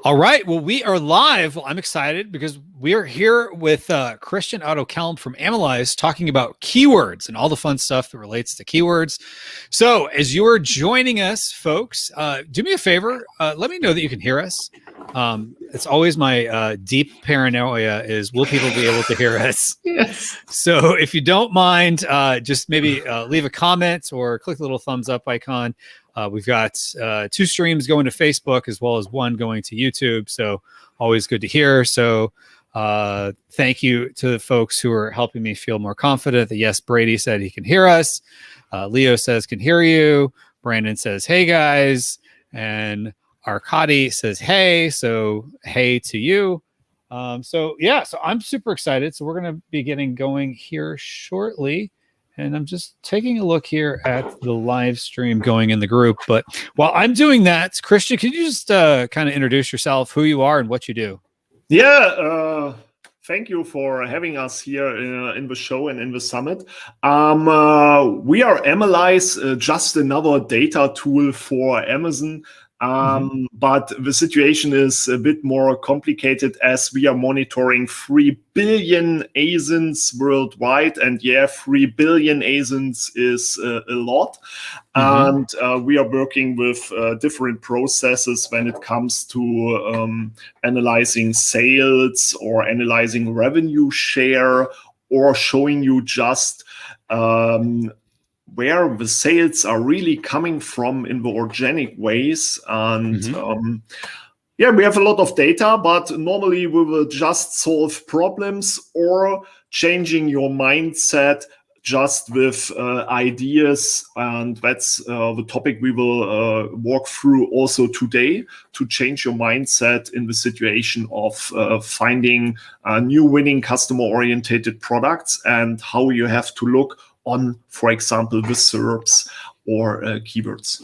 All right. Well, we are live. Well, I'm excited because we are here with Christian Otto Kelm from Amalyze talking about keywords and all the fun stuff that relates to keywords. So as you're joining us, folks, do me a favor. Let me know that you can hear us. It's always my deep paranoia is, will people be able to hear us? Yes. So if you don't mind, just maybe leave a comment or click the little thumbs up icon. We've got 2 streams going to Facebook as well as 1 going to YouTube. So always good to hear. So thank you to the folks who are helping me feel more confident that yes, Brady said he can hear us. Leo says can hear you. Brandon says, hey guys. And Arkady says, hey. So hey to you. So I'm super excited. So we're going to be getting going here shortly. And I'm just taking a look here at the live stream going in the group. But while I'm doing that, Christian, can you just kind of introduce yourself, who you are and what you do? Yeah, thank you for having us here in the show and in the summit. We are Amalyze, just another data tool for Amazon. But the situation is a bit more complicated as we are monitoring 3 billion ASINs worldwide. And yeah, 3 billion ASINs is a lot. And we are working with different processes when it comes to analyzing sales or analyzing revenue share or showing you just where the sales are really coming from in the organic ways. And we have a lot of data, but normally we will just solve problems or changing your mindset just with ideas. And that's the topic we will walk through also today, to change your mindset in the situation of finding new winning customer-oriented products and how you have to look on, for example, the SERPs or keywords.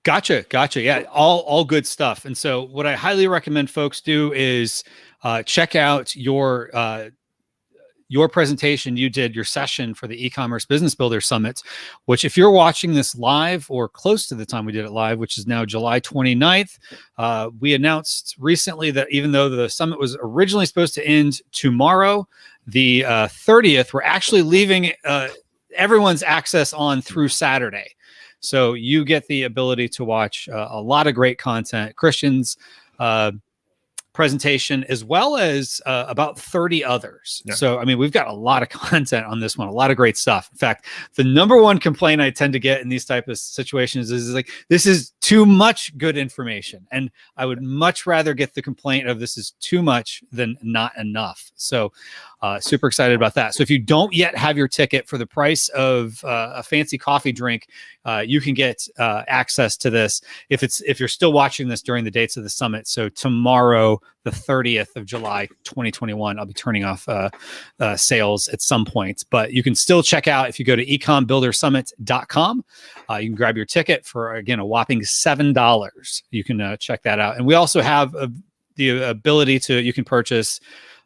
Gotcha. Yeah, all good stuff. And so what I highly recommend folks do is check out your presentation you did, your session for the e-commerce business builder summit, which if you're watching this live or close to the time we did it live, which is now July 29th, we announced recently that even though the summit was originally supposed to end tomorrow, the 30th, we're actually leaving everyone's access on through Saturday. So you get the ability to watch a lot of great content, Christian's presentation, as well as about 30 others. Yeah. So, I mean, we've got a lot of content on this one, a lot of great stuff. In fact, the number one complaint I tend to get in these type of situations is like, this is too much good information. And I would much rather get the complaint of this is too much than not enough. So super excited about that. So if you don't yet have your ticket for the price of a fancy coffee drink, you can get access to this if you're still watching this during the dates of the summit. So tomorrow, the 30th of July, 2021, I'll be turning off sales at some point, but you can still check out if you go to ecombuildersummit.com. You can grab your ticket for, again, a whopping $7. You can check that out. And we also have the ability you can purchase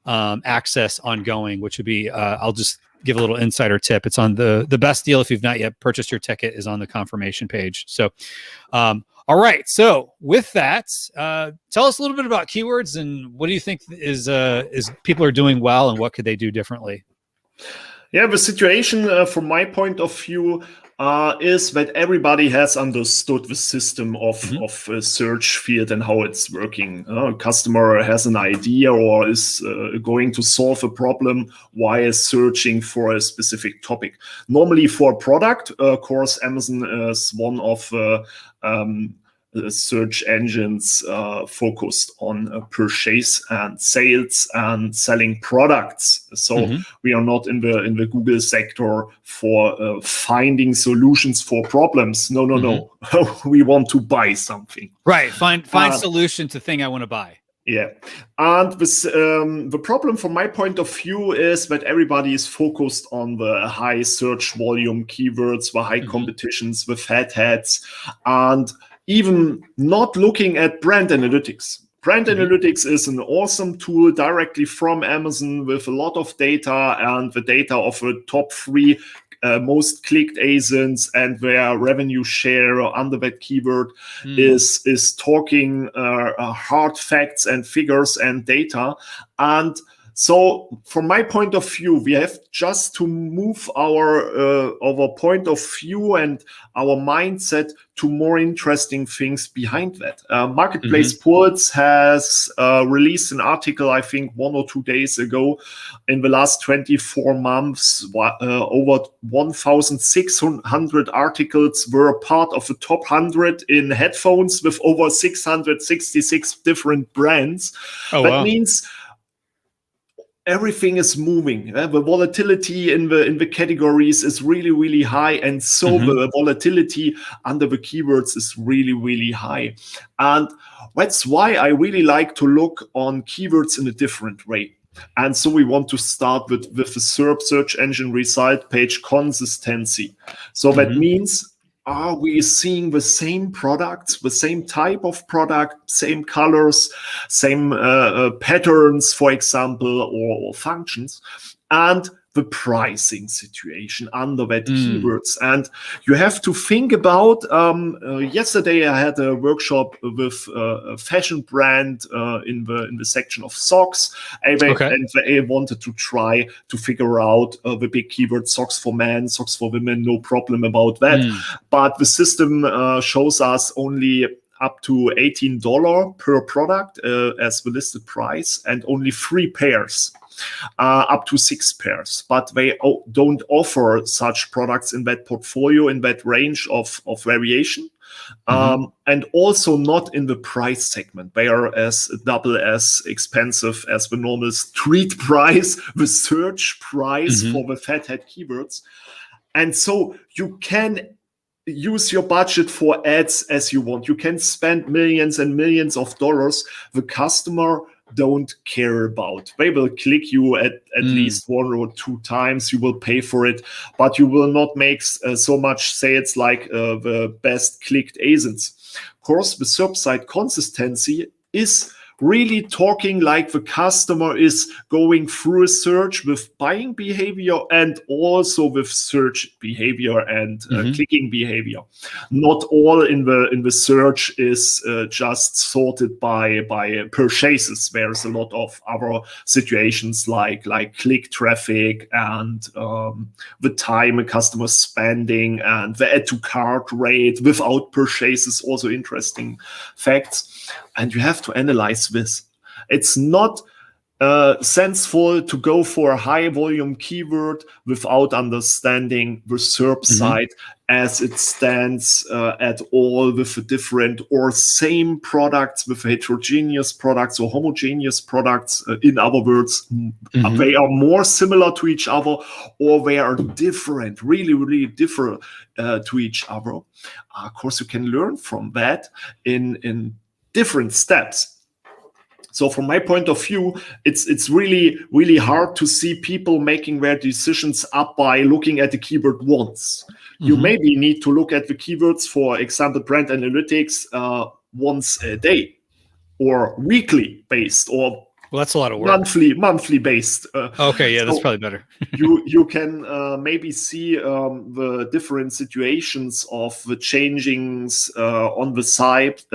access ongoing, which would be, I'll just give a little insider tip. It's on the best deal if you've not yet purchased your ticket is on the confirmation page. So, all right. So with that, tell us a little bit about keywords and what do you think is people are doing well and what could they do differently? Yeah, the situation from my point of view is that everybody has understood the system of a search field and how it's working. A customer has an idea or is going to solve a problem while searching for a specific topic. Normally for a product, of course, Amazon is one of search engines focused on purchase and sales and selling products. So we are not in the Google sector for finding solutions for problems. No. We want to buy something. Right. Find solution to thing I want to buy. Yeah. And this, the problem from my point of view is that everybody is focused on the high search volume keywords, the high competitions, the fat heads, and even not looking at brand analytics. Brand analytics is an awesome tool directly from Amazon with a lot of data and the data of the top 3 most clicked ASINs and their revenue share under that keyword is talking hard facts and figures and data. And so from my point of view, we have just to move our point of view and our mindset to more interesting things behind that. Marketplace Pulse has released an article, I think 1 or 2 days ago. In the last 24 months, over 1,600 articles were part of the top 100 in headphones with over 666 different brands. Oh, that wow. means everything is moving. The volatility in the categories is really, really high. And so the volatility under the keywords is really, really high. And that's why I really like to look on keywords in a different way. And so we want to start with the SERP, search engine result page consistency. So that means, are we seeing the same products, the same type of product, same colors, same patterns, for example, or functions, and the pricing situation under that keywords? And you have to think about, yesterday I had a workshop with a fashion brand in the section of socks, and they wanted to try to figure out the big keyword socks for men, socks for women, no problem about that. But the system shows us only up to $18 per product as the listed price, and only 3 pairs. Up to 6 pairs, but they don't offer such products in that portfolio, in that range of variation, and also not in the price segment. They are as double as expensive as the normal street price, the search price for the fathead keywords. And so you can use your budget for ads as you want. You can spend millions and millions of dollars. The customer don't care about. They will click you at least 1 or 2 times. You will pay for it, but you will not make so much sales like the best clicked ASINs. Of course, the SERP site consistency is really talking like the customer is going through a search with buying behavior and also with search behavior and clicking behavior. Not all in the search is just sorted by purchases. There's a lot of other situations like click traffic and the time a customer is spending and the add to cart rate without purchases, also interesting facts. And you have to analyze this. It's not sensible to go for a high volume keyword without understanding the SERP site as it stands at all with the different or same products, with heterogeneous products or homogeneous products. In other words, they are more similar to each other or they are different, really, really different to each other. Of course, you can learn from that in different steps. So from my point of view, it's really, really hard to see people making their decisions up by looking at the keyword once. You maybe need to look at the keywords, for example, brand analytics once a day or weekly based or well, that's a lot of work. Monthly based. Okay, yeah, that's probably better. you can maybe see the different situations of the changings on the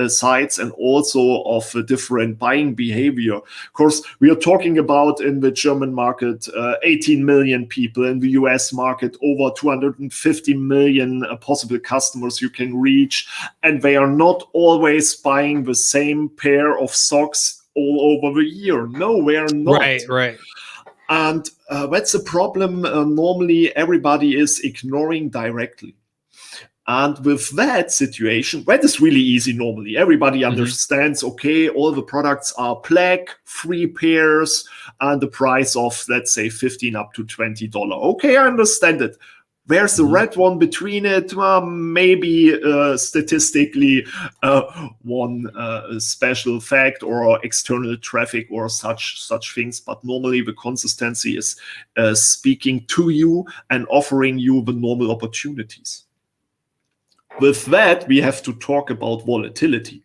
sites and also of the different buying behavior. Of course, we are talking about in the German market 18 million people, in the US market over 250 million possible customers you can reach, and they are not always buying the same pair of socks all over the year. No, we are not. Right. And that's a problem normally everybody is ignoring directly. And with that situation, that is really easy normally. Everybody understands, okay, all the products are black, 3 pairs, and the price of, let's say, $15 up to $20. Okay, I understand it. Where's the red one between it? Maybe statistically one special fact or external traffic or such things. But normally the consistency is speaking to you and offering you the normal opportunities. With that, we have to talk about volatility.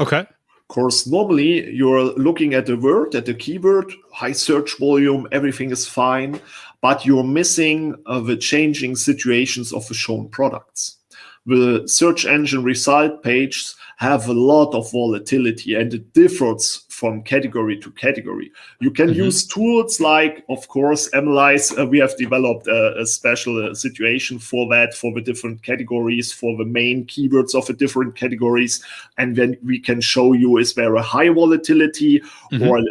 Okay. Of course, normally you're looking at a word, at a keyword, high search volume, everything is fine. but you're missing the changing situations of the shown products. The search engine result pages have a lot of volatility, and it differs from category to category. You can use tools like, of course, Analyze. We have developed a special situation for that, for the different categories, for the main keywords of the different categories. And then we can show you, is there a high volatility or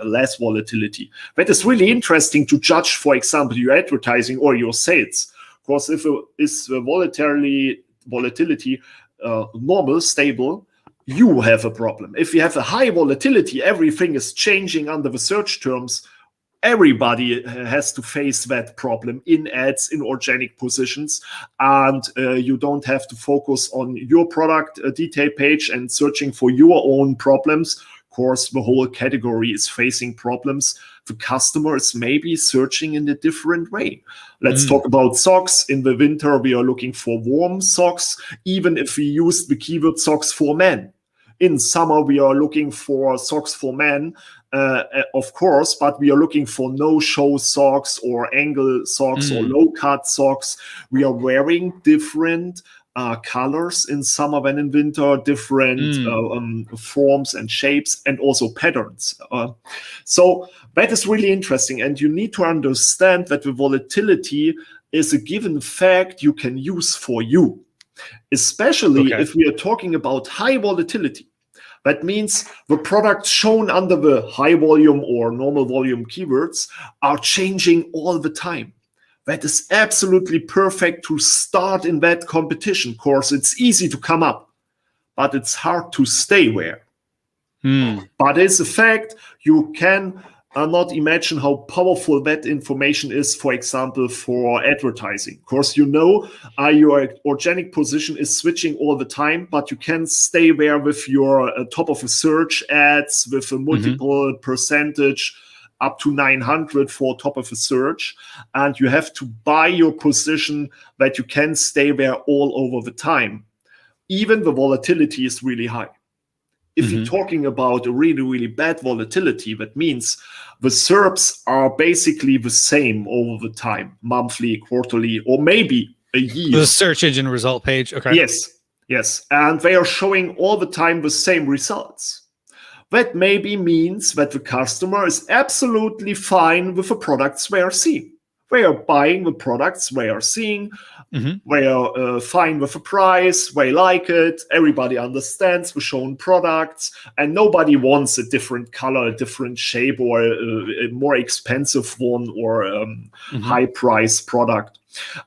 less volatility? That is really interesting to judge, for example, your advertising or your sales. Of course, if is the volatility normal, stable, you have a problem. If you have a high volatility, everything is changing under the search terms. Everybody has to face that problem in ads, in organic positions, and you don't have to focus on your product detail page and searching for your own problems. Of course, the whole category is facing problems. The customer is maybe searching in a different way. Let's talk about socks. In the winter, we are looking for warm socks, even if we use the keyword socks for men. In summer, we are looking for socks for men, of course, but we are looking for no-show socks or angle socks or low-cut socks. We are wearing different colors in summer than in winter, different forms and shapes, and also patterns. So that is really interesting. And you need to understand that the volatility is a given fact you can use for you, especially if we are talking about high volatility. That means the products shown under the high volume or normal volume keywords are changing all the time. That is absolutely perfect to start in that competition course. It's easy to come up, but it's hard to stay there. But it's a fact. You can not imagine how powerful that information is, for example, for advertising. Of course, you know your organic position is switching all the time, but you can stay there with your top of the search ads with a multiple percentage up to 900 for top of a search, and you have to buy your position that you can stay there all over the time. Even the volatility is really high. If you're talking about a really, really bad volatility, that means the SERPs are basically the same over the time, monthly, quarterly, or maybe a year. The search engine result page, okay. Yes, and they are showing all the time the same results. That maybe means that the customer is absolutely fine with the products they are seeing. They are buying the products they are seeing. They are fine with the price. They like it. Everybody understands the shown products. And nobody wants a different color, a different shape, or a more expensive one or high price product.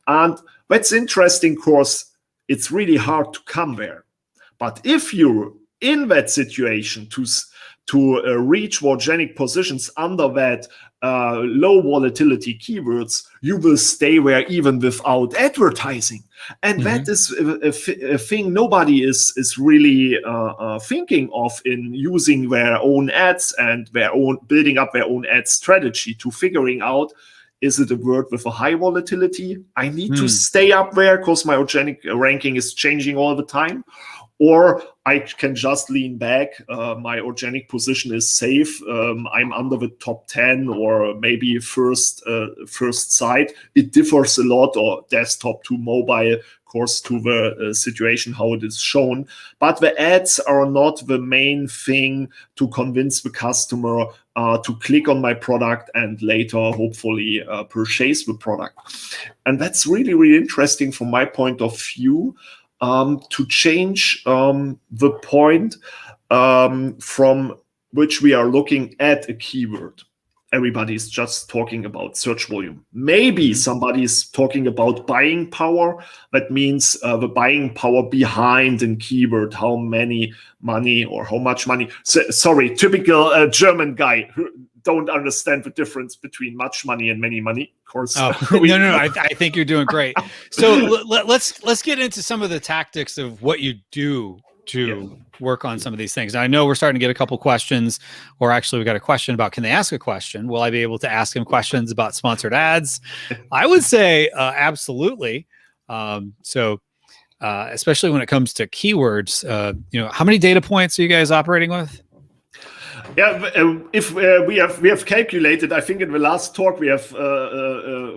And that's interesting, of course. It's really hard to come there. But if you're in that situation to reach organic positions under that low volatility keywords, you will stay there even without advertising. And that is a thing nobody is really thinking of in using their own ads and building up their own ad strategy to figuring out, is it a word with a high volatility? I need to stay up there because my organic ranking is changing all the time. Or I can just lean back. My organic position is safe. I'm under the top 10 or maybe first site. It differs a lot, or desktop to mobile, of course, to the situation how it is shown. But the ads are not the main thing to convince the customer to click on my product and later hopefully purchase the product. And that's really, really interesting from my point of view. To change the point from which we are looking at a keyword. Everybody's just talking about search volume. Maybe somebody is talking about buying power. That means the buying power behind a keyword, how many money or how much money. Sorry, typical German guy who don't understand the difference between much money and many money. Of course. No. I think you're doing great. So let's get into some of the tactics of what you do to work on some of these things. Now, I know we're starting to get a couple questions, or actually we got a question about, can they ask a question? Will I be able to ask him questions about sponsored ads? I would say absolutely. Especially when it comes to keywords, how many data points are you guys operating with? Yeah, if we have calculated, I think in the last talk we have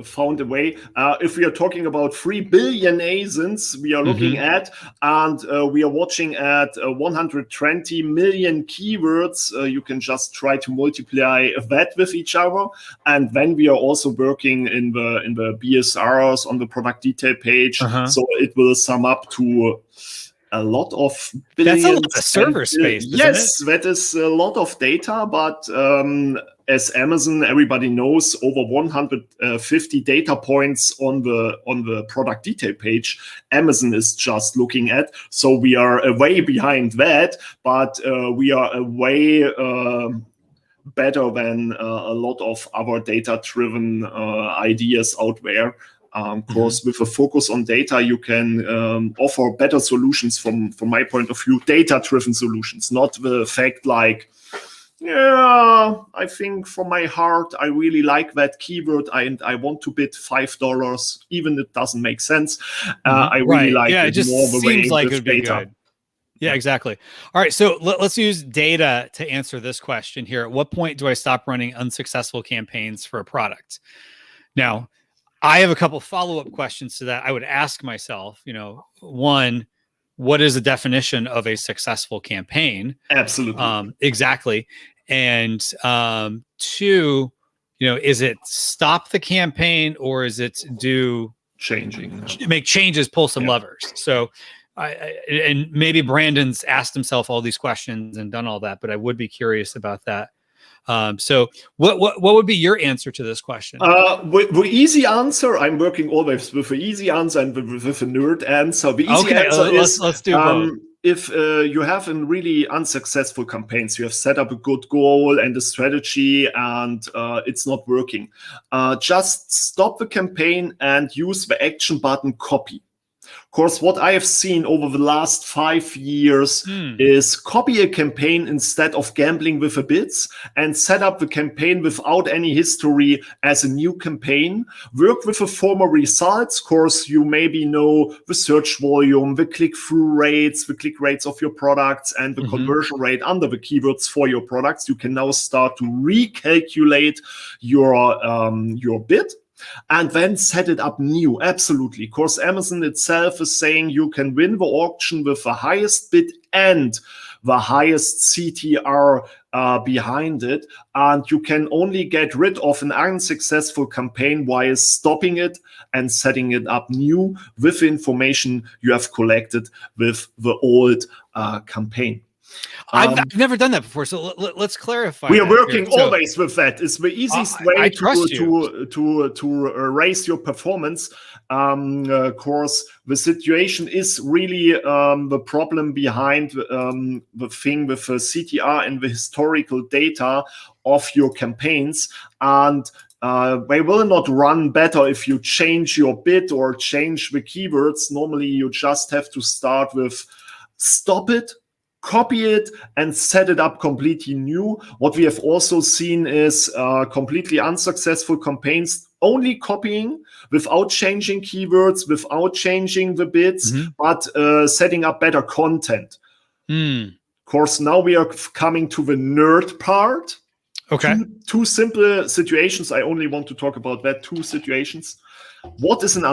found a way. If we are talking about 3 billion ASINs, we are looking at, and we are watching at 120 million keywords. You can just try to multiply that with each other, and then we are also working in the BSRs on the product detail page. So it will sum up to a lot of billions. That's a lot of server space, yes, that is a lot of data, but as Amazon, everybody knows, over 150 data points on the product detail page, Amazon is just looking at. So we are way behind that, but we are way better than a lot of other data-driven ideas out there. Of course, with a focus on data, you can offer better solutions from my point of view, data-driven solutions, not the fact like, yeah, I think from my heart, I really like that keyword and I want to bid $5, even it doesn't make sense. I really like it just more the seems way like with it would be data. good. Yeah, exactly. All right, so let's use data to answer this question here. At what point do I stop running unsuccessful campaigns for a product? Now, I have a couple follow-up questions to that. I would ask myself, one, what is the definition of a successful campaign? Absolutely. Exactly. And two, is it stop the campaign or is it make changes, pull some levers? So and maybe Brandon's asked himself all these questions and done all that, but I would be curious about that. So what would be your answer to this question? The easy answer, I'm working always with the easy answer and with a nerd answer. The easy answer is, let's do both. If you have a really unsuccessful campaigns, you have set up a good goal and a strategy and it's not working, just stop the campaign and use the action button copy. Of course, what I have seen over the last 5 years is copy a campaign instead of gambling with the bids and set up the campaign without any history as a new campaign. Work with the former results. Of course, you maybe know the search volume, the click-through rates, the click rates of your products, and the conversion rate under the keywords for your products. You can now start to recalculate your bid. And then set it up new. Absolutely. Of course, Amazon itself is saying you can win the auction with the highest bid and the highest CTR behind it. And you can only get rid of an unsuccessful campaign while stopping it and setting it up new with the information you have collected with the old campaign. I've never done that before, so let's clarify. We are working always with that. It's the easiest way to raise your performance. Of course, the situation is really the problem behind the thing with the CTR and the historical data of your campaigns. And they will not run better if you change your bid or change the keywords. Normally, you just have to start with stop it, copy it, and set it up completely new. What we have also seen is completely unsuccessful campaigns only copying without changing keywords, without changing the bids, but setting up better content. Of course, now we are coming to the nerd part. Okay. Two simple situations. I only want to talk about that. 2 situations. What is an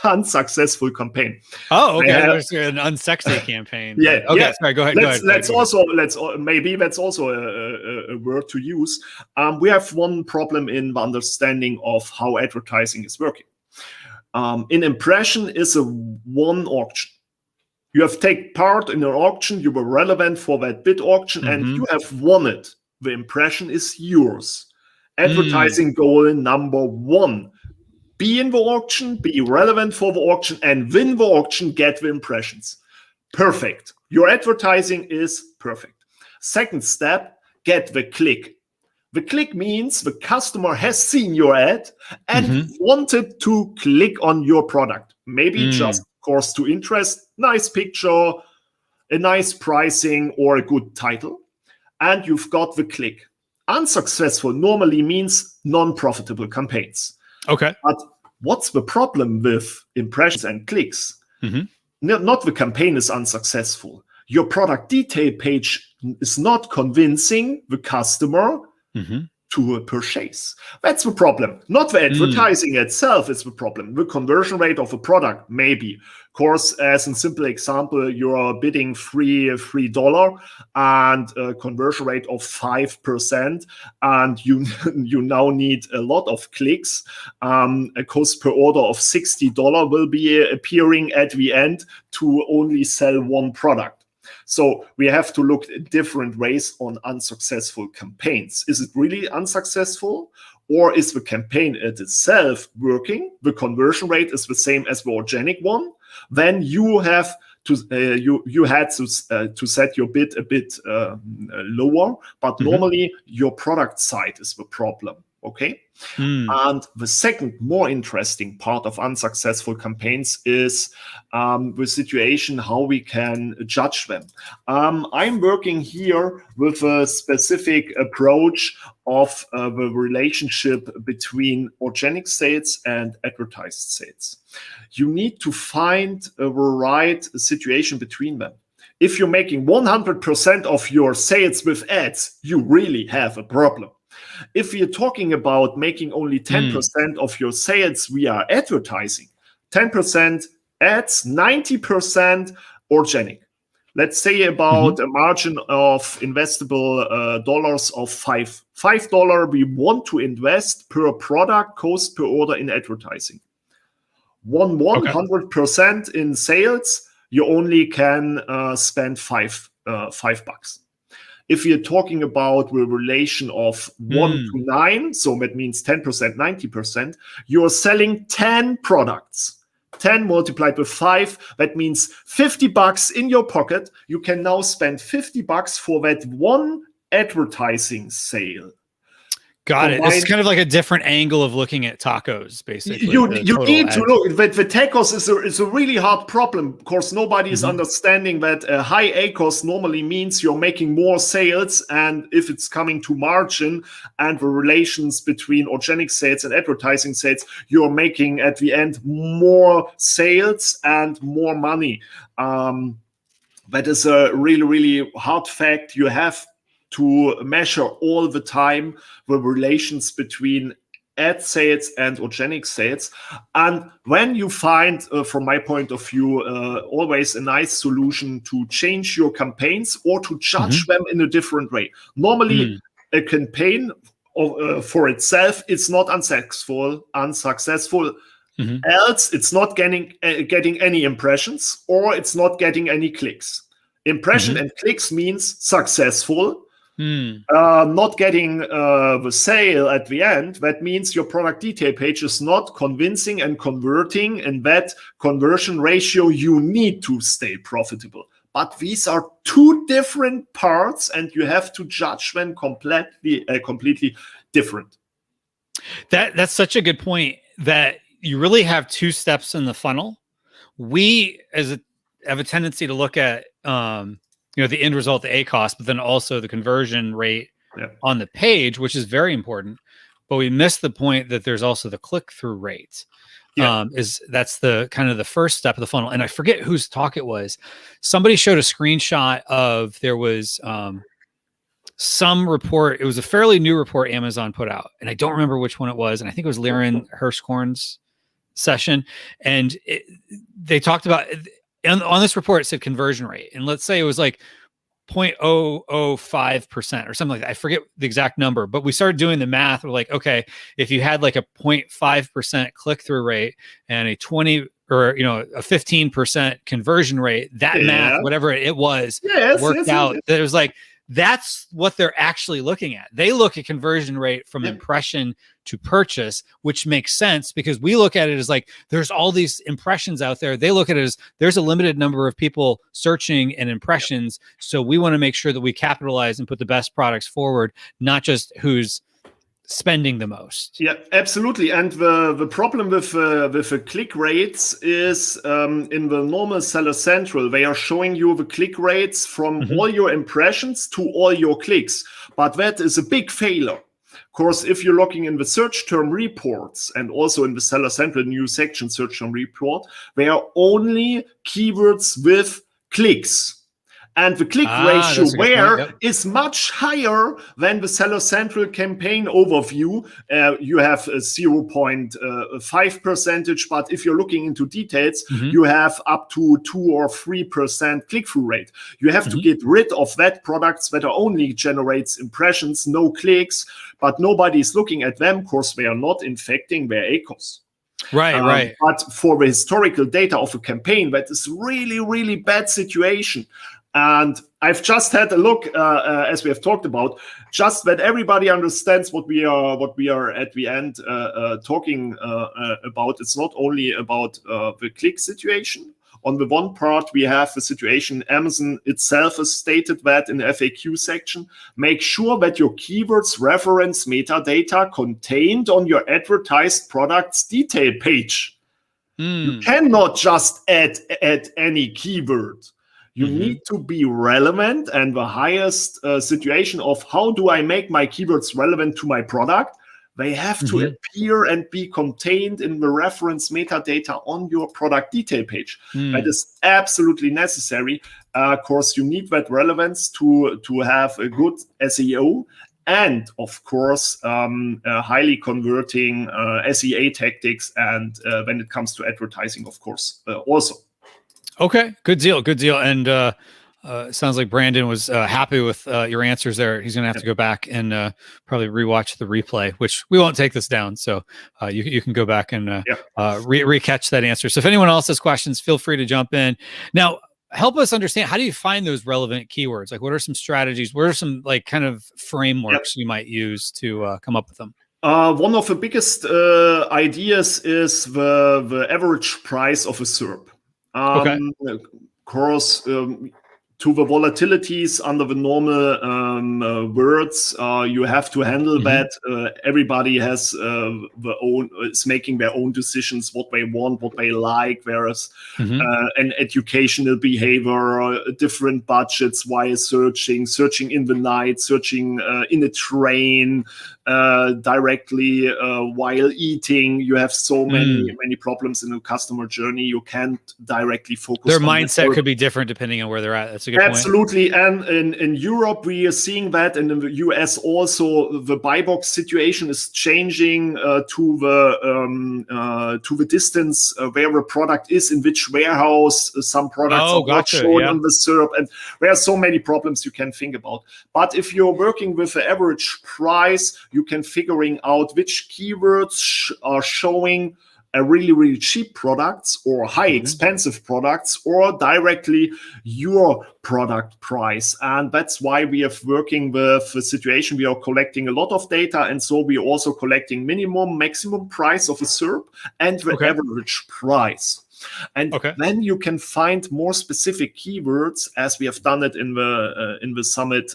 unsuccessful campaign? Oh, okay. There's an unsexy campaign. Yeah. Okay. Yeah. Sorry. Go ahead. Maybe that's also a word to use. We have one problem in the understanding of how advertising is working. An impression is a one auction. You have taken part in an auction. You were relevant for that bid auction, and you have won it. The impression is yours. Advertising goal number 1. Be in the auction, be relevant for the auction, and win the auction, get the impressions. Perfect. Your advertising is perfect. Second step, get the click. The click means the customer has seen your ad and wanted to click on your product. Maybe just, of course, to interest, nice picture, a nice pricing, or a good title. And you've got the click. Unsuccessful normally means non-profitable campaigns. Okay. But what's the problem with impressions and clicks? Not the campaign is unsuccessful. your product detail page is not convincing the customer to purchase. That's the problem. Not the advertising itself is the problem. The conversion rate of a product, maybe. Of course, as a simple example, you're bidding $3 and a conversion rate of 5%, and you now need a lot of clicks. A cost per order of $60 will be appearing at the end to only sell one product. So we have to look at different ways on unsuccessful campaigns. Is it really unsuccessful? Or is the campaign itself working? The conversion rate is the same as the organic one. Then you have to you had to set your bid a bit lower. But normally your product side is the problem. Okay. And the second more interesting part of unsuccessful campaigns is the situation, how we can judge them. I'm working here with a specific approach of the relationship between organic sales and advertised sales. You need to find the right situation between them. If you're making 100% of your sales with ads, you really have a problem. If you're talking about making only 10% of your sales via advertising, 10% ads, 90% organic. Let's say about a margin of investable dollars of $5 we want to invest per product cost per order in advertising. 100% in sales, you only can spend $5. If you're talking about the relation of 1 to 9, so that means 10%, 90%, you're selling 10 products. 10 multiplied with 5, that means $50 in your pocket. You can now spend $50 for that one advertising sale. Got it. It's kind of like a different angle of looking at tacos, basically. You need to look. The tacos is a really hard problem. Of course, nobody is understanding that a high ACoS normally means you're making more sales. And if it's coming to margin and the relations between organic sales and advertising sales, you're making at the end more sales and more money. That is a really, really hard fact. You have to measure all the time the relations between ad sales and organic sales. And when you find, from my point of view, always a nice solution to change your campaigns or to judge them in a different way. Normally, a campaign for itself, it's not unsuccessful. Else it's not getting any impressions or it's not getting any clicks. Impression and clicks means successful. Not getting the sale at the end, that means your product detail page is not convincing and converting, and that conversion ratio you need to stay profitable. But these are two different parts, and you have to judge them completely different. That's such a good point, that you really have two steps in the funnel. We have a tendency to look at the end result, the ACoS, but then also the conversion rate on the page, which is very important. But we miss the point that there's also the click-through rate. That's the kind of the first step of the funnel. And I forget whose talk it was. Somebody showed a screenshot of, there was some report. It was a fairly new report Amazon put out, and I don't remember which one it was. And I think it was Liren Hirschhorn's session. And they talked about, and on this report, it said conversion rate. And let's say it was like 0.005% or something like that. I forget the exact number, but we started doing the math. We're like, okay, if you had like a 0.5% click-through rate and a 20 or, a 15% conversion rate, that math, whatever it was, worked out. That it was like, that's what they're actually looking at. They look at conversion rate from impression to purchase, which makes sense because we look at it as like, there's all these impressions out there. They look at it as there's a limited number of people searching and impressions. So we want to make sure that we capitalize and put the best products forward, not just who's spending the most. Yeah, absolutely. And the problem with the click rates is in the normal Seller Central, they are showing you the click rates from all your impressions to all your clicks. But that is a big failure. Of course, if you're looking in the search term reports and also in the Seller Central new section search term report, they are only keywords with clicks. And the click ratio that's a good where point. Yep. is much higher than the Seller Central campaign overview. You have a 0.5%, but if you're looking into details, you have up to 2 or 3% click-through rate. You have to get rid of that products that are only generates impressions, no clicks, but nobody is looking at them because they are not infecting their ACoS. Right. But for the historical data of a campaign, that is really, really bad situation. And I've just had a look, as we have talked about, just that everybody understands what we are at the end talking about. It's not only about the click situation. On the one part, we have the situation, Amazon itself has stated that in the FAQ section, make sure that your keywords reference metadata contained on your advertised products detail page. You cannot just add any keyword. You need to be relevant, and the highest situation of how do I make my keywords relevant to my product, they have to appear and be contained in the reference metadata on your product detail page. That is absolutely necessary. Of course, you need that relevance to have a good SEO. And of course, highly converting SEA tactics, and when it comes to advertising, of course, also. Okay, good deal. And sounds like Brandon was happy with your answers there. He's going to have to go back and probably rewatch the replay, which we won't take this down. So you can go back and re-catch that answer. So if anyone else has questions, feel free to jump in. Now, help us understand, how do you find those relevant keywords? Like, what are some strategies? What are some like kind of frameworks you might use to come up with them? One of the biggest ideas is the average price of a SERP. Of course, to the volatilities under the normal words, you have to handle that. Everybody has is making their own decisions, what they want, what they like. Whereas an educational behavior, different budgets, while searching in the night, searching in a train, directly while eating. You have so many problems in the customer journey. You can't directly focus. Their mindset could be different depending on where they're at. That's a good point. Absolutely. And in Europe, we are seeing that, and in the US also, the buy box situation is changing to the distance where the product is, in which warehouse. Some products are not shown on the SERP, and there are so many problems you can think about. But if you're working with the average price, you can figuring out which keywords are showing a really cheap products or high expensive products, or directly your product price. And that's why we are working with the situation. We are collecting a lot of data, and so we are also collecting minimum, maximum price of a SERP and the average price. And then you can find more specific keywords, as we have done it in the Summit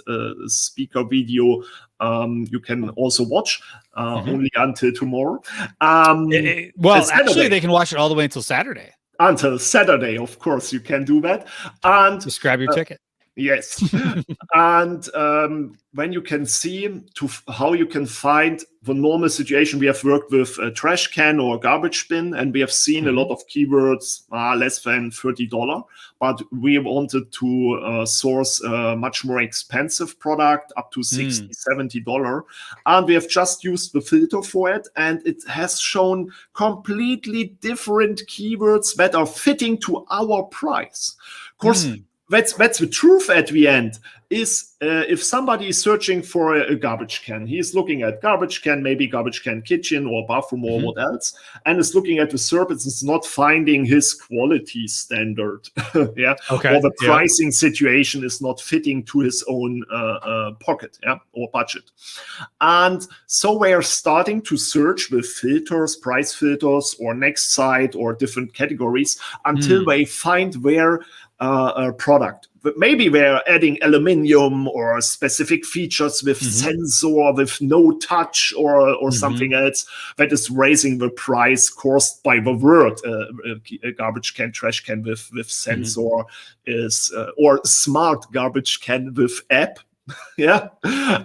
speaker video. You can also watch only until tomorrow. Actually, they can watch it all the way until Saturday. Until Saturday, of course, you can do that. And just grab your ticket. Yes. And when you can see how you can find the normal situation, we have worked with a trash can or garbage bin, and we have seen a lot of keywords less than $30, but we wanted to source a much more expensive product up to $60, $70. And we have just used the filter for it, and it has shown completely different keywords that are fitting to our price. Of course, that's the truth at the end. Is if somebody is searching for a garbage can, he is looking at garbage can, maybe garbage can kitchen or bathroom or what else, and is looking at the SERP, is not finding his quality standard, or the pricing situation is not fitting to his own pocket, or budget. And so we are starting to search with filters, price filters, or next site, or different categories until they find where a product. But maybe we're adding aluminum or specific features with sensor, with no touch, or something else that is raising the price caused by the word a garbage can, trash can with sensor is, or smart garbage can with app Yeah,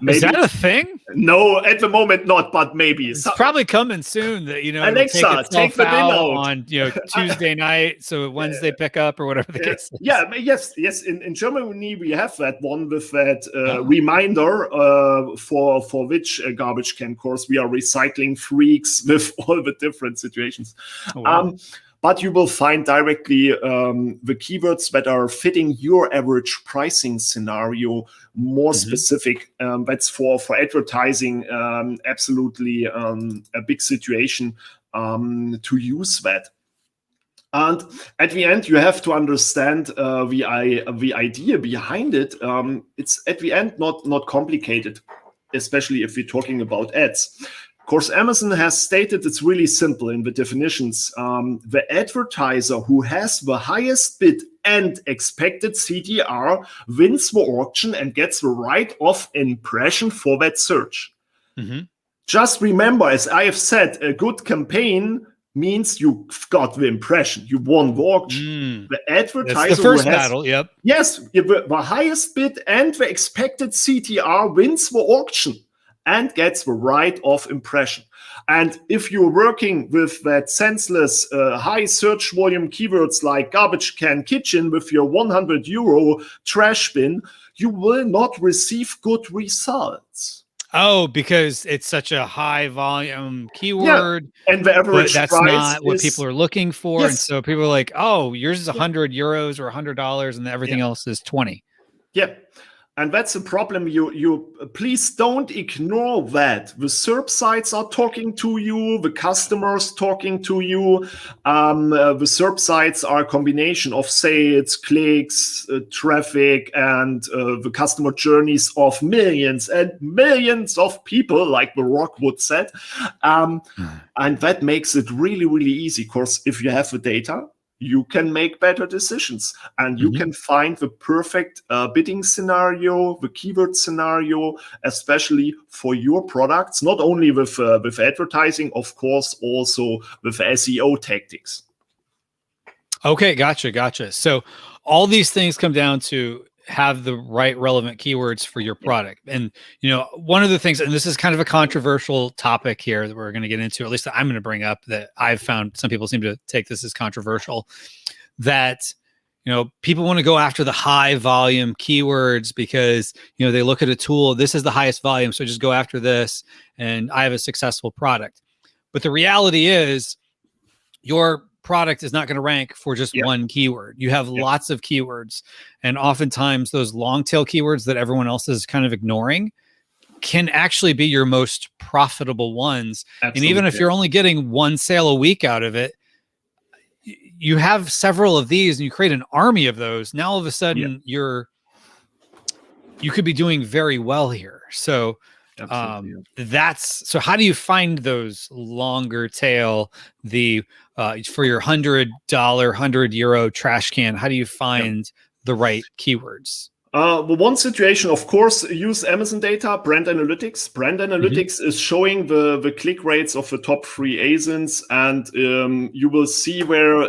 Is that a thing? No, at the moment not, but maybe. It's probably coming soon that, Alexa, take the bin out on, Tuesday night, so Wednesday pick up or whatever the case is. Yeah, yes. In Germany we have that one with that reminder for which garbage can course we are recycling freaks with all the different situations. Oh, wow. But you will find directly the keywords that are fitting your average pricing scenario, more specific. That's for advertising, absolutely a big situation to use that. And at the end, you have to understand the idea behind it. It's at the end not complicated, especially if we're talking about ads. Of course, Amazon has stated it's really simple in the definitions. The advertiser who has the highest bid and expected CTR wins the auction and gets the right of impression for that search. Mm-hmm. Just remember, as I have said, a good campaign means you got the impression, you won the auction. The advertiser, that's the first battle. Yep. Yes, the highest bid and the expected CTR wins the auction and gets the right of impression. And if you're working with that senseless high search volume keywords like garbage can kitchen with your €100 trash bin, you will not receive good results. Oh, because it's such a high volume keyword, and the average that's price not what people are looking for. Yes. And so people are like, oh, yours is €100 or $100 and everything else is 20. Yeah. And that's a problem. You please don't ignore that. The SERP sites are talking to you, the customers talking to you. The SERP sites are a combination of sales, clicks, traffic, and the customer journeys of millions and millions of people, like the Rockwood said. And that makes it really, really easy. Of course, if you have the data, you can make better decisions and you can find the perfect bidding scenario, the keyword scenario, especially for your products, not only with advertising, of course, also with SEO tactics. Okay, gotcha. So all these things come down to have the right relevant keywords for your product. And, one of the things, and this is kind of a controversial topic here that we're going to get into, at least that I'm going to bring up, that I've found some people seem to take this as controversial, that, people want to go after the high volume keywords because, they look at a tool, this is the highest volume, so just go after this and I have a successful product. But the reality is your product is not going to rank for just one keyword. You have lots of keywords, and oftentimes those long tail keywords that everyone else is kind of ignoring can actually be your most profitable ones. Absolutely. And even if you're only getting one sale a week out of it, you have several of these and you create an army of those. Now all of a sudden you could be doing very well here. So so how do you find those longer tail, for your €100, €100 trash can? How do you find the right keywords? The one situation, of course, use Amazon data, brand analytics. Brand analytics is showing the click rates of the top 3 ASINs, and you will see where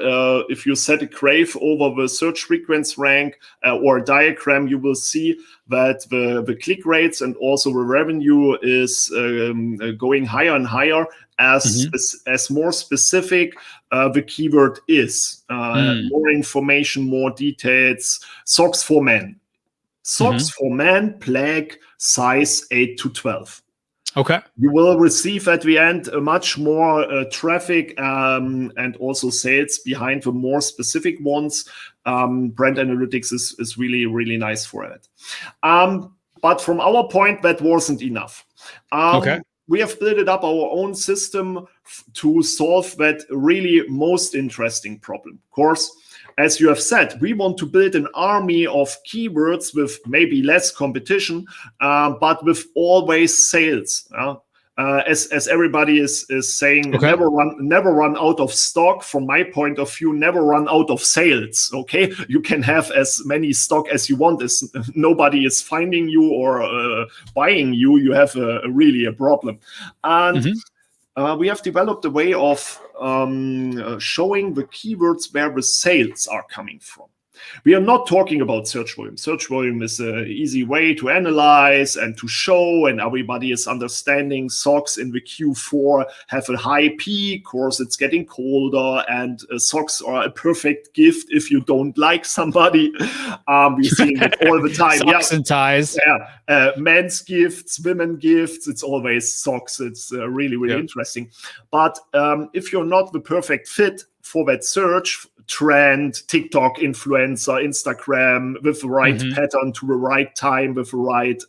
if you set a graph over the search frequency rank or a diagram, you will see that the click rates and also the revenue is going higher and higher as more specific the keyword is. More information, more details. Socks for men. Socks for men, plague, size 8 to 12. Okay. You will receive at the end much more traffic and also sales behind the more specific ones. Brand analytics is really, really nice for it. But from our point, that wasn't enough. We have built up our own system to solve that really most interesting problem. Of course, as you have said, we want to build an army of keywords with maybe less competition, but with always sales. As everybody is saying, never run out of stock. From my point of view, never run out of sales. Okay, you can have as many stock as you want. As nobody is finding you or buying you, you have really a problem. And we have developed a way of showing the keywords where the sales are coming from. We are not talking about search volume. Search volume is an easy way to analyze and to show, and everybody is understanding socks in the Q4 have a high peak, of course it's getting colder, and socks are a perfect gift if you don't like somebody. We're seeing it all the time. Socks and ties. Yeah, men's gifts, women gifts, it's always socks. It's really, really interesting. But if you're not the perfect fit for that search trend, TikTok influencer, Instagram, with the right pattern to the right time, with the right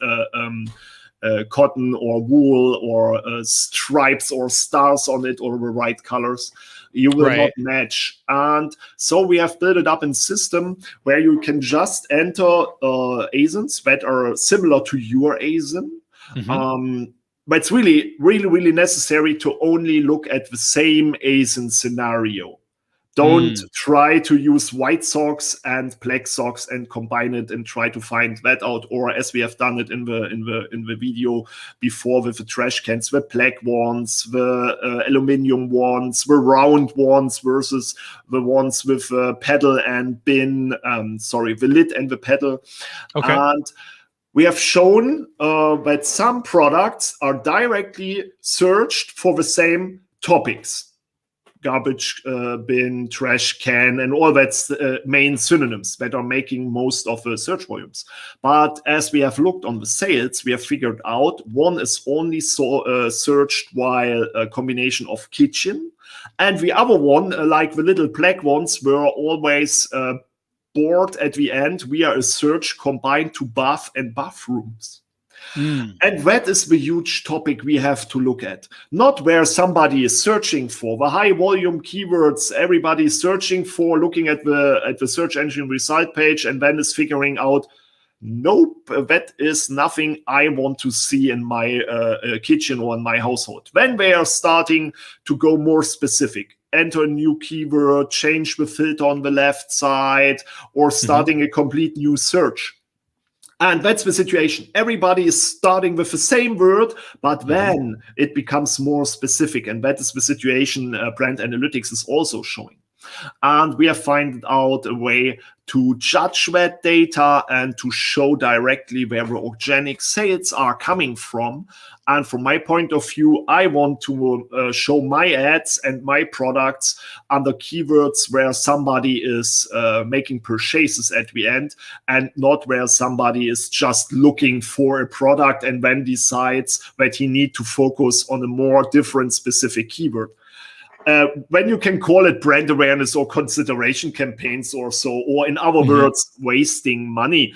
cotton or wool or stripes or stars on it, or the right colors, you will not match. And so we have built it up in system where you can just enter ASINs that are similar to your ASIN. But it's really, really, really necessary to only look at the same ASIN scenario. Don't try to use white socks and black socks and combine it and try to find that out. Or as we have done it in the video before with the trash cans, the black ones, the aluminium ones, the round ones versus the ones with pedal and bin. The lid and the pedal. Okay. And we have shown that some products are directly searched for the same topics. Garbage bin, trash can, and all that's main synonyms that are making most of the search volumes. But as we have looked on the sales, we have figured out one is only searched while a combination of kitchen, and the other one, like the little black ones, were always board at the end. We are a search combined to bath and bathrooms. And that is the huge topic we have to look at. Not where somebody is searching for the high volume keywords everybody is searching for, looking at the search engine result page, and then is figuring out, nope, that is nothing I want to see in my kitchen or in my household. Then they are starting to go more specific. Enter a new keyword, change the filter on the left side, or starting a complete new search. And that's the situation. Everybody is starting with the same word, but then it becomes more specific. And that is the situation Brand Analytics is also showing. And we have found out a way to judge that data and to show directly where the organic sales are coming from. And from my point of view, I want to show my ads and my products under keywords where somebody is making purchases at the end, and not where somebody is just looking for a product and then decides that he needs to focus on a more different specific keyword. When you can call it brand awareness or consideration campaigns or so, or in other words, wasting money.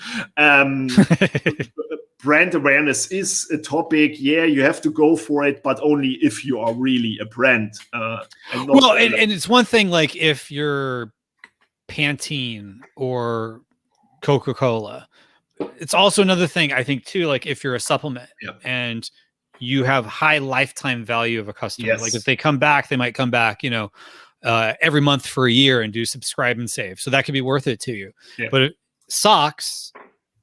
Brand awareness is a topic. Yeah, you have to go for it, but only if you are really a brand. And it's one thing like if you're Pantene or Coca-Cola. It's also another thing, I think, too, like if you're a supplement and you have high lifetime value of a customer. Like if they come back, they might come back, every month for a year and do subscribe and save. So that could be worth it to you. But socks,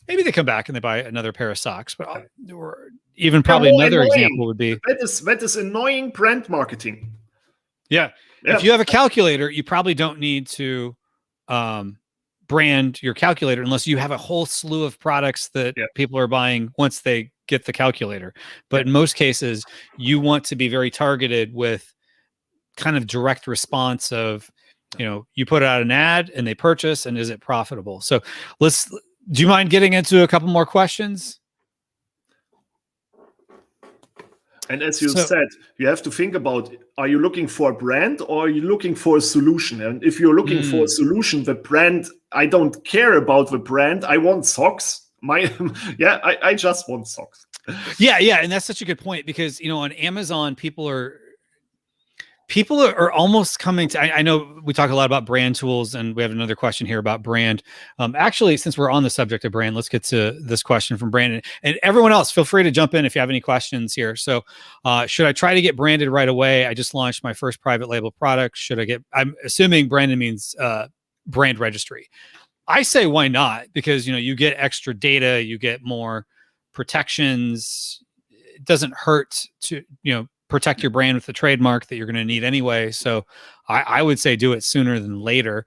maybe they come back and they buy another pair of socks. But or even probably another example would be that is annoying brand marketing. Yeah. If you have a calculator, you probably don't need to brand your calculator unless you have a whole slew of products that people are buying once they get the calculator. But in most cases, you want to be very targeted with kind of direct response of, you put out an ad and they purchase, and is it profitable? So do you mind getting into a couple more questions? And as you said, you have to think about, are you looking for a brand or are you looking for a solution? And if you're looking for a solution, the brand, I don't care about the brand. I want socks. I just want socks. Yeah. And that's such a good point because, on Amazon, people are almost coming to, I know we talk a lot about brand tools, and we have another question here about brand. Actually, since we're on the subject of brand, let's get to this question from Brandon. And everyone else, feel free to jump in if you have any questions here. So should I try to get branded right away? I just launched my first private label product. I'm assuming Brandon means brand registry. I say, why not? Because, you get extra data, you get more protections. It doesn't hurt to, protect your brand with the trademark that you're going to need anyway. So I would say do it sooner than later.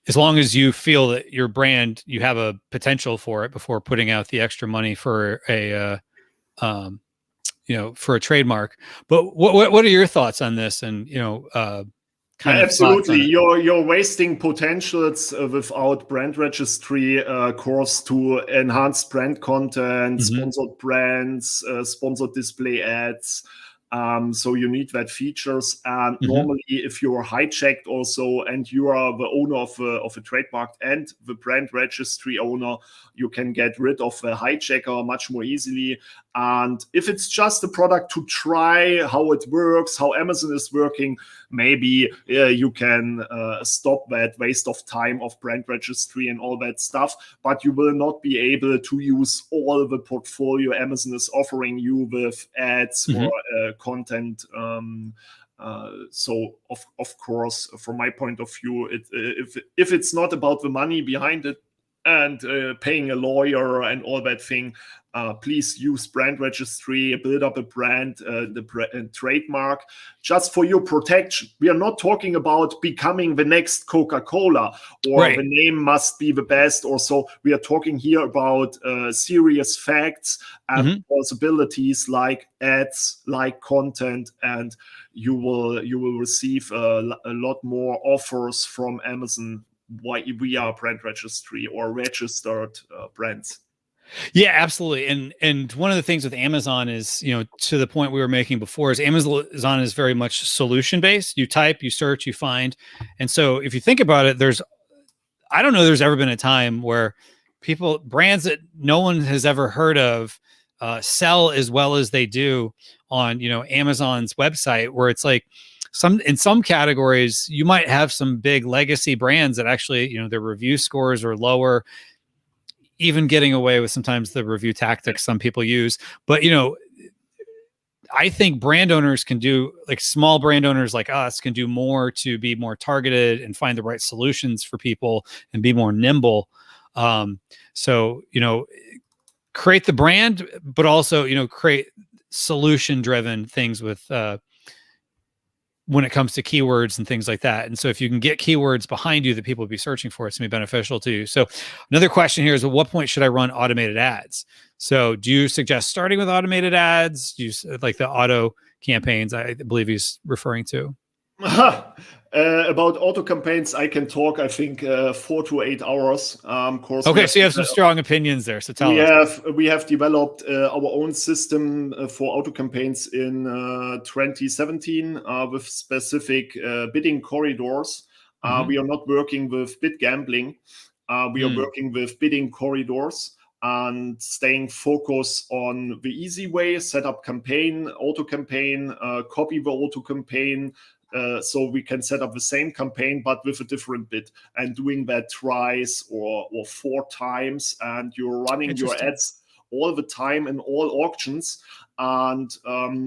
as long as you feel that your brand, you have a potential for it before putting out the extra money for a for a trademark. But what are your thoughts on this? And kind of absolutely, you're wasting potentials without brand registry course to enhance brand content, sponsored brands, sponsored display ads. So you need that features. And normally, if you're hijacked also, and you are the owner of a trademark and the brand registry owner, you can get rid of the hijacker much more easily. And if it's just a product to try how it works, how Amazon is working, maybe you can stop that waste of time of brand registry and all that stuff. But you will not be able to use all the portfolio Amazon is offering you with ads or content. So of course, from my point of view, if it's not about the money behind it and paying a lawyer and all that thing, please use brand registry, build up a brand, trademark, just for your protection. We are not talking about becoming the next Coca-Cola or the name must be the best or so. We are talking here about serious facts and possibilities like ads, like content, and you will receive a lot more offers from Amazon via brand registry or registered brands. Yeah, absolutely. And one of the things with Amazon is, to the point we were making before, is Amazon is very much solution based. You type, you search, you find. And so if you think about it, I don't know there's ever been a time where brands that no one has ever heard of sell as well as they do on, Amazon's website, where it's like in some categories, you might have some big legacy brands that actually, their review scores are lower, even getting away with sometimes the review tactics some people use. But, I think brand owners can do, like small brand owners like us can do more to be more targeted and find the right solutions for people and be more nimble. So, create the brand, but also, create solution driven things with, when it comes to keywords and things like that. And so if you can get keywords behind you that people will be searching for, it's going to be beneficial to you. So another question here is, at what point should I run automated ads? So do you suggest starting with automated ads? Do you like the auto campaigns I believe he's referring to? About auto campaigns, I can talk, I think, 4 to 8 hours. Okay, so you have some strong opinions there. So tell us. We have developed our own system for auto campaigns in 2017 with specific bidding corridors. We are not working with bid gambling. We are working with bidding corridors and staying focused on the easy way: set up campaign, auto campaign, copy the auto campaign. So we can set up the same campaign but with a different bid, and doing that twice or 4 times, and you're running your ads all the time in all auctions. And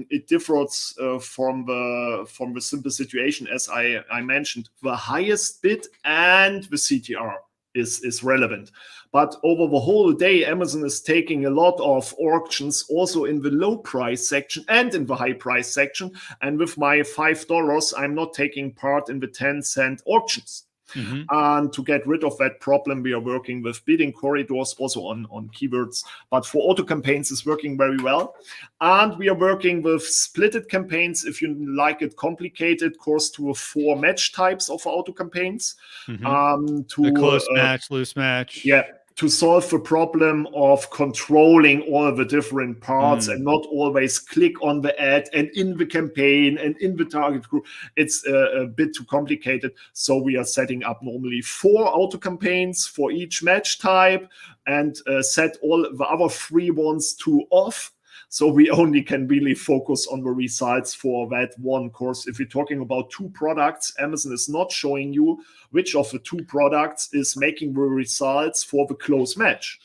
it differs from the simple situation as I mentioned. The highest bid and the CTR is relevant. But over the whole day, Amazon is taking a lot of auctions also in the low price section and in the high price section. And with my $5, I'm not taking part in the 10-cent auctions. And to get rid of that problem, we are working with bidding corridors, also on keywords. But for auto campaigns, it's working very well. And we are working with splitted campaigns, if you like it complicated, course to 4 match types of auto campaigns. To the close match, loose match. Yeah. To solve the problem of controlling all the different parts and not always click on the ad and in the campaign and in the target group. It's a bit too complicated. So we are setting up normally 4 auto campaigns for each match type and set all the other 3 ones to off. So we only can really focus on the results for that one course. If you're talking about 2 products, Amazon is not showing you which of the 2 products is making the results for the close match.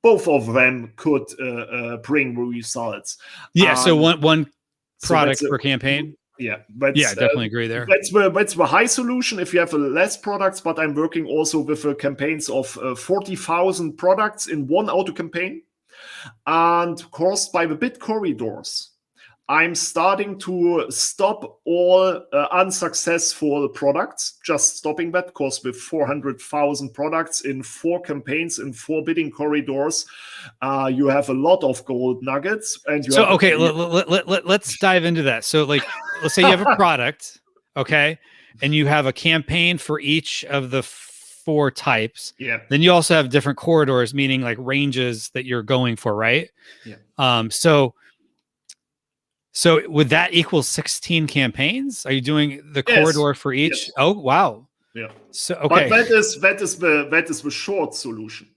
Both of them could bring the results. Yeah, so one product per campaign. Yeah, definitely agree there. That's the high solution if you have less products, but I'm working also with campaigns of 40,000 products in one auto campaign. And caused by the bid corridors, I'm starting to stop all unsuccessful products, just stopping that, because with 400,000 products in 4 campaigns in 4 bidding corridors, you have a lot of gold nuggets. And you So, have okay, let's dive into that. So, like, let's say you have a product, okay, and you have a campaign for each of the 4 types. Yeah. Then you also have different corridors, meaning like ranges that you're going for, right? Yeah. So would that equal 16 campaigns? Are you doing the corridor for each? Yes. Oh, wow. Yeah. So, okay. But that is the short solution.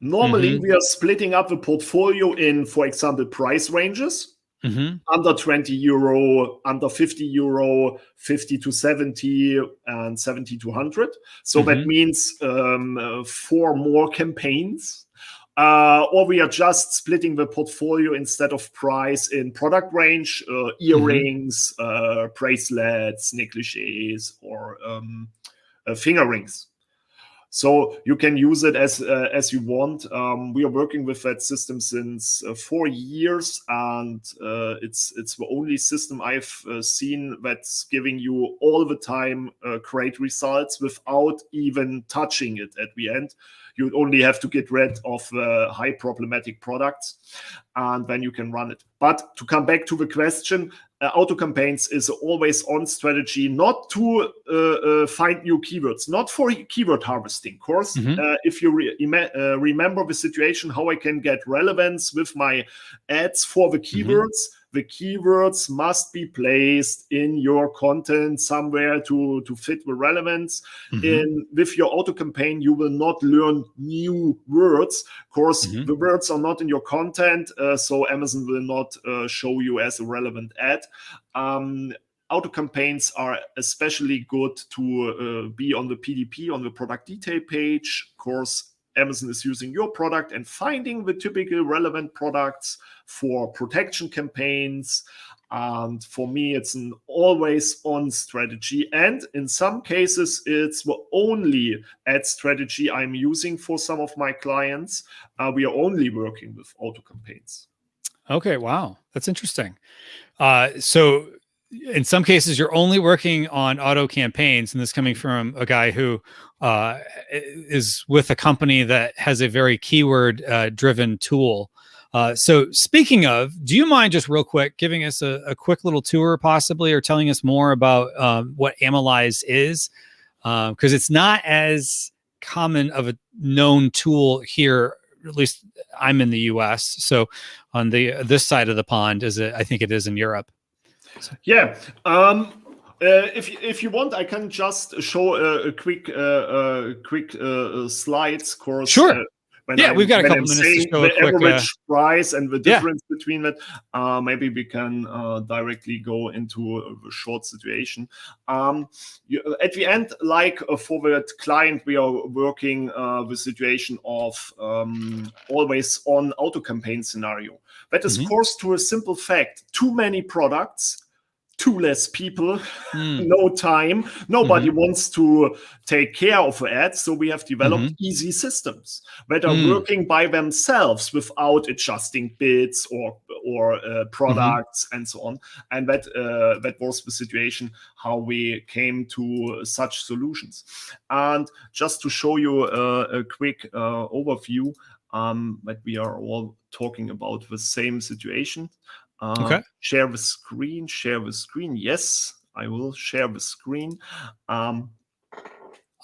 Normally, we are splitting up the portfolio in, for example, price ranges. Under 20 euro, under 50 euro, 50 to 70, and 70 to 100. So that means 4 more campaigns. Or we are just splitting the portfolio instead of price in product range, earrings, bracelets, negligees, or finger rings. So you can use it as you want. We are working with that system since 4 years, and it's the only system I've seen that's giving you all the time great results without even touching it at the end. You only have to get rid of high problematic products, and then you can run it. But to come back to the question, auto campaigns is always on strategy, not to find new keywords, not for keyword harvesting. Of course, if you remember the situation, how I can get relevance with my ads for the keywords must be placed in your content somewhere to fit the relevance. With your auto campaign, you will not learn new words. Of course, the words are not in your content, so Amazon will not show you as a relevant ad. Auto campaigns are especially good to be on the PDP, on the product detail page. Of course, Amazon is using your product and finding the typical relevant products for protection campaigns. And for me, it's an always on strategy. And in some cases, it's the only ad strategy I'm using for some of my clients. We are only working with auto campaigns. Okay, wow, that's interesting. So in some cases, you're only working on auto campaigns, and this coming from a guy who is with a company that has a very keyword driven tool. So speaking of, do you mind just real quick giving us a quick little tour possibly, or telling us more about what Amalyze is? Because it's not as common of a known tool here, at least I'm in the US. So on this side of the pond, I think it is in Europe. Yeah. If you want, I can just show a quick slides course. Sure. We've got a couple minutes to show the a quick average price and the difference between that. Maybe we can directly go into a short situation. At the end, like for the client, we are working the situation of always on auto campaign scenario. That is, of course, to a simple fact: too many products, too less people, no time. Nobody wants to take care of ads. So we have developed easy systems that are working by themselves without adjusting bids or products and so on. And that was the situation how we came to such solutions. And just to show you a quick overview, that we are all talking about the same situation. Okay. Share the screen. Yes, I will share the screen. I'll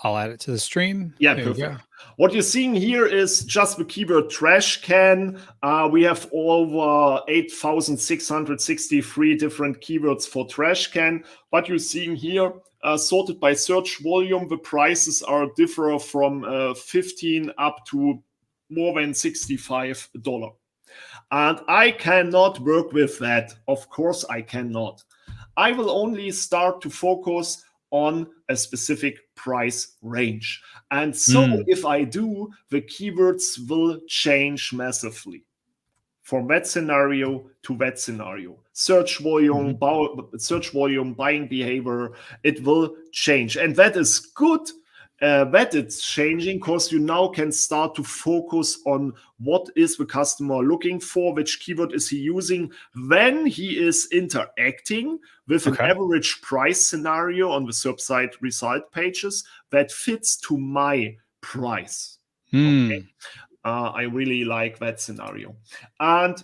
add it to the stream. Yeah, perfect. What you're seeing here is just the keyword trash can. We have over 8,663 different keywords for trash can. But you're seeing here, sorted by search volume, the prices are differ from 15 up to more than $65. And I cannot work with that. Of course, I cannot. I will only start to focus on a specific price range. And so if I do, the keywords will change massively from that scenario to that scenario. Search volume, buying behavior, it will change. And that is good that it's changing because you now can start to focus on what is the customer looking for, which keyword is he using when he is interacting with an average price scenario on the SERP site result pages that fits to my price. Okay. I really like that scenario. And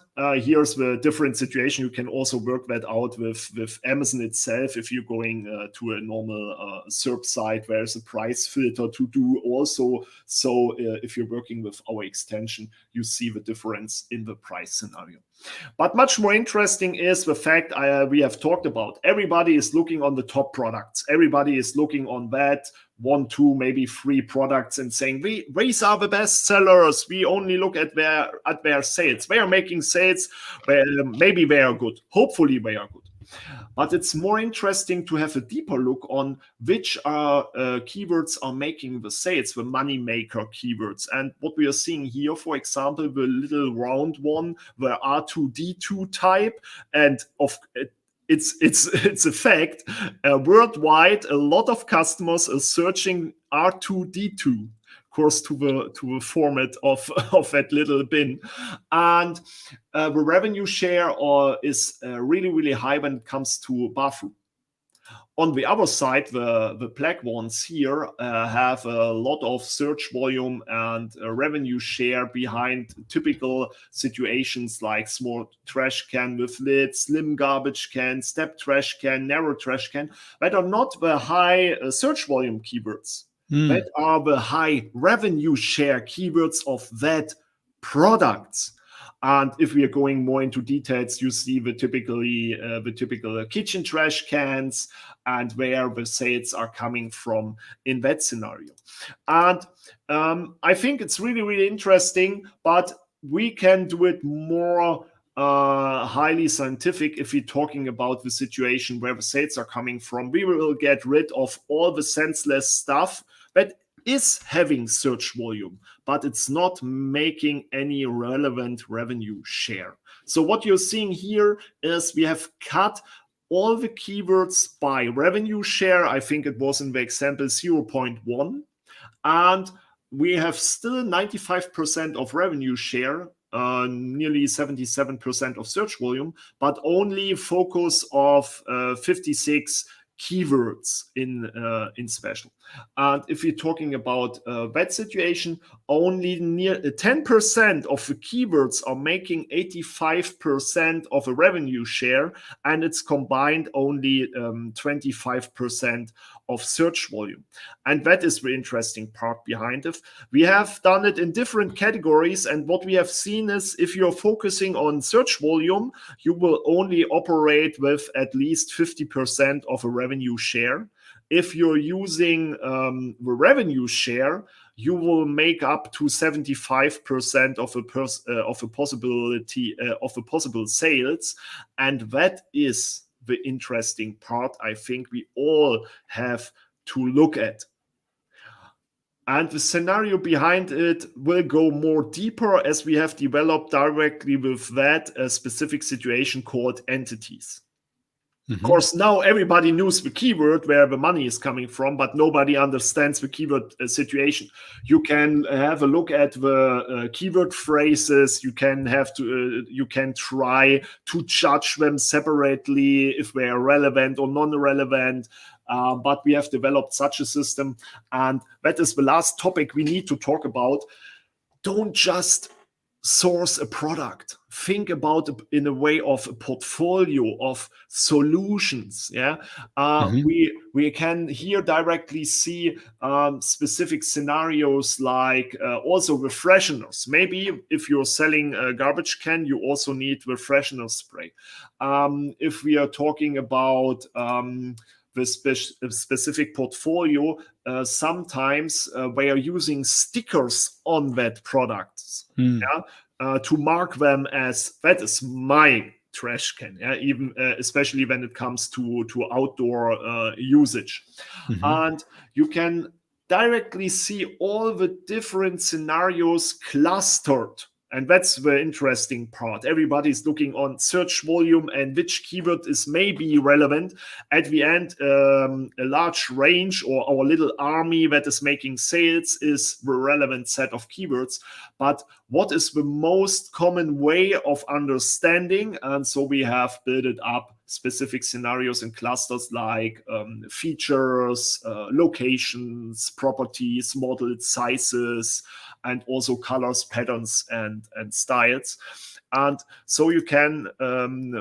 here's the different situation. You can also work that out with Amazon itself. If you're going to a normal SERP site, there's a price filter to do also. So if you're working with our extension, you see the difference in the price scenario. But much more interesting is the fact we have talked about. Everybody is looking on the top products. Everybody is looking on that 1, 2, maybe 3 products and saying, these are the best sellers. We only look at their sales. They are making sales. Maybe they are good. Hopefully they are good. But it's more interesting to have a deeper look on which keywords are making the sales, the money maker keywords. And what we are seeing here, for example, the little round one, the R2D2 type, and it's a fact. Worldwide, a lot of customers are searching R2D2. Course to the format of that little bin, and the revenue share is really high when it comes to bathroom. On the other side, the black ones here have a lot of search volume and revenue share behind typical situations like small trash can with lid, slim garbage can, step trash can, narrow trash can, that are not the high search volume keywords. That are the high revenue share keywords of that products. And if we are going more into details, you see the typical kitchen trash cans and where the sales are coming from in that scenario. And I think it's really interesting, but we can do it more highly scientific if we're talking about the situation where the sales are coming from. We will get rid of all the senseless stuff that is having search volume, but it's not making any relevant revenue share. So what you're seeing here is we have cut all the keywords by revenue share. I think it was in the example 0.1. And we have still 95% of revenue share, nearly 77% of search volume, but only focus of 56 keywords in special. And if you're talking about that situation, only near 10% of the keywords are making 85% of a revenue share, and it's combined only 25% of search volume. And that is the interesting part behind it. We have done it in different categories, and what we have seen is if you're focusing on search volume, you will only operate with at least 50% of a revenue share. If you're using the revenue share, you will make up to 75% of a possibility of a possible sales, and that is the interesting part. I think we all have to look at. And the scenario behind it will go more deeper as we have developed directly with that a specific situation called entities. Of course, now everybody knows the keyword where the money is coming from, but nobody understands the keyword situation. You can have a look at the keyword phrases. You can try to judge them separately if they are relevant or non-relevant. But we have developed such a system, and that is the last topic we need to talk about. Don't just source a product. Think about it in a way of a portfolio of solutions. We can here directly see specific scenarios like also the fresheners. Maybe if you're selling a garbage can, you also need the freshener spray. If we are talking about the specific portfolio, sometimes they are using stickers on that products. To mark them as that is my trash can, even especially when it comes to outdoor usage. And you can directly see all the different scenarios clustered And that's the interesting part. Everybody's looking on search volume and which keyword is maybe relevant. At the end, a large range or our little army that is making sales is the relevant set of keywords. But what is the most common way of understanding? And so we have built it up specific scenarios and clusters like features, locations, properties, models, sizes, and also colors, patterns, and styles. And so you can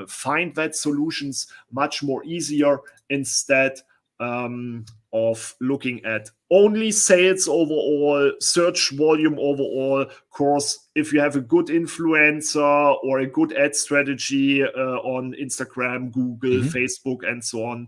find that solutions much more easier instead of looking at only sales overall, search volume overall. Of course, if you have a good influencer or a good ad strategy on Instagram, Google, Facebook, and so on,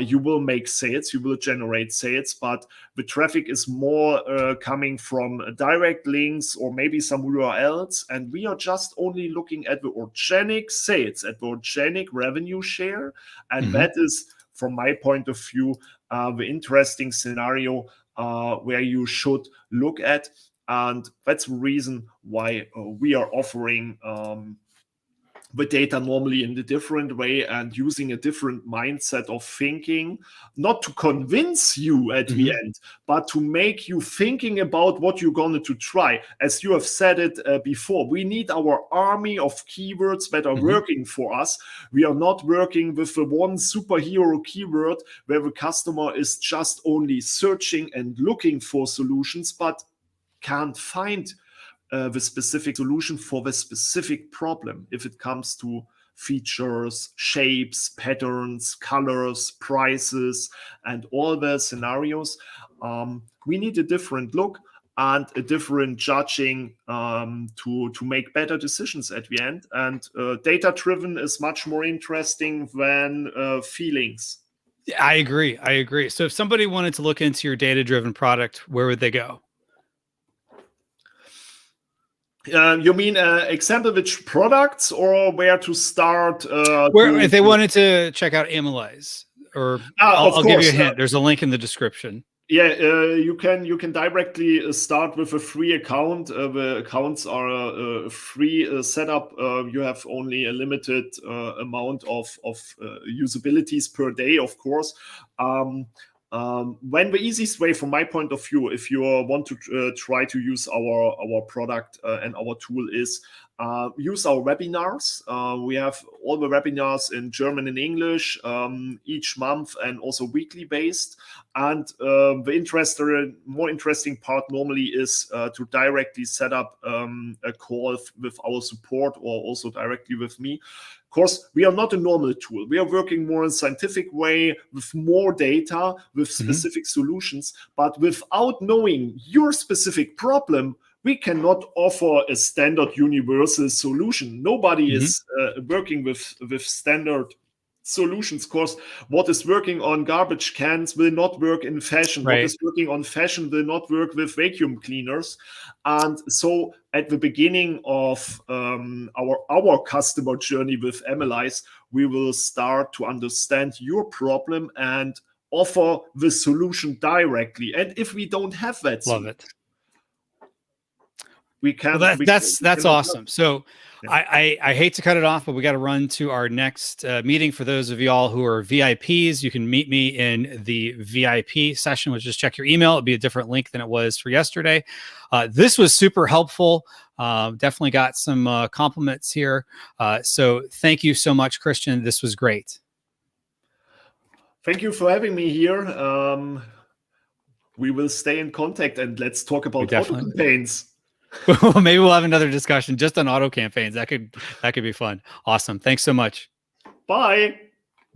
you will make sales, you will generate sales, but the traffic is more coming from direct links or maybe some URLs, and we are just only looking at the organic sales, at the organic revenue share, and that is, from my point of view, the interesting scenario where you should look at. And that's the reason why we are offering the data normally in a different way and using a different mindset of thinking, not to convince you at the end, but to make you thinking about what you're going to try. As you have said it before, we need our army of keywords that are working for us. We are not working with the one superhero keyword where the customer is just only searching and looking for solutions, but can't find the specific solution for the specific problem. If it comes to features, shapes, patterns, colors, prices, and all the scenarios, we need a different look and a different judging to make better decisions at the end. And data-driven is much more interesting than feelings. I agree. So if somebody wanted to look into your data-driven product, where would they go? You mean example which products or where to start? If they wanted to check out Amalyze, or I'll give you a hint. There's a link in the description. Yeah, you can directly start with a free account. The accounts are a free setup. You have only a limited amount of usabilities per day, of course. When the easiest way, from my point of view, if you want to try to use our product and our tool, is use our webinars. We have all the webinars in German and English each month, and also weekly based. And the more interesting part normally is to directly set up a call with our support or also directly with me. Of course, we are not a normal tool. We are working more in a scientific way with more data, with specific solutions. But without knowing your specific problem, we cannot offer a standard universal solution. Nobody is working with standard solutions. Of course, what is working on garbage cans will not work in fashion. Right. What is working on fashion will not work with vacuum cleaners. And so at the beginning of our customer journey with Amalyze, we will start to understand your problem and offer the solution directly. And if we don't have that solution, love it. We can. Well, that's awesome. So yeah. I hate to cut it off, but we got to run to our next meeting. For those of y'all who are VIPs, you can meet me in the VIP session, which is check your email. It'll be a different link than it was for yesterday. This was super helpful. Definitely got some compliments here. So thank you so much, Christian. This was great. Thank you for having me here. We will stay in contact and let's talk about auto campaigns. Maybe we'll have another discussion just on auto campaigns. That could be fun. Awesome. Thanks so much. Bye.